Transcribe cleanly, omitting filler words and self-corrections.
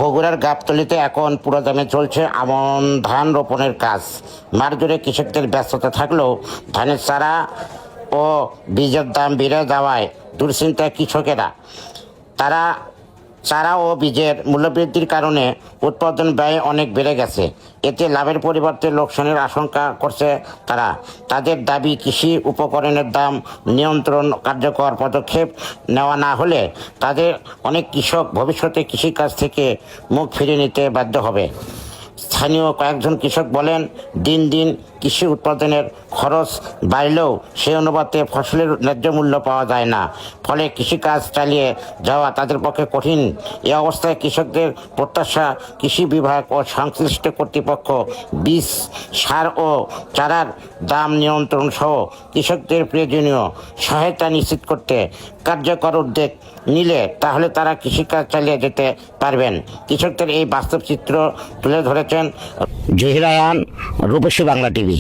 বগুড়ার গাবতলীতে এখন পুরোদমে চলছে আমন ধান রোপণের কাজ। মাঠ জুড়ে কৃষকদের ব্যস্ততা থাকলেও ধানের চারা ও বীজের দাম বেড়ে যাওয়ায় দুশ্চিন্তায় কৃষকেরা। তারা চারা ও বীজের মূল্যবৃদ্ধির কারণে উৎপাদন ব্যয় অনেক বেড়ে গেছে। এতে লাভের পরিবর্তে লোকসানের আশঙ্কা করছে তারা। তাদের দাবি, কৃষি উপকরণের দাম নিয়ন্ত্রণ কার্যকর পদক্ষেপ নেওয়া না হলে তাদের অনেক কৃষক ভবিষ্যতে কৃষিকাজ থেকে মুখ ফিরিয়ে নিতে বাধ্য হবে। স্থানীয় কয়েকজন কৃষক বলেন, দিন দিন কৃষি উৎপাদনের খরচ বাড়লেও সেই অনুপাতে ফসলের ন্যায্য মূল্য পাওয়া যায় না। ফলে কৃষিকাজ চালিয়ে যাওয়া তাদের পক্ষে কঠিন। এই অবস্থায় কৃষকদের প্রত্যাশা, কৃষি বিভাগ ও সংশ্লিষ্ট কর্তৃপক্ষ বীজ, সার ও চারার দাম নিয়ন্ত্রণ সহ কৃষকদের প্রয়োজনীয় সহায়তা নিশ্চিত করতে কার্যকর উদ্যোগ নিলে তাহলে তারা কৃষিকাজ চালিয়ে যেতে পারবেন। কৃষকদের এই বাস্তব চিত্র তুলে ধরেছেন জহির রায়হান, রূপসী বাংলা টিভি।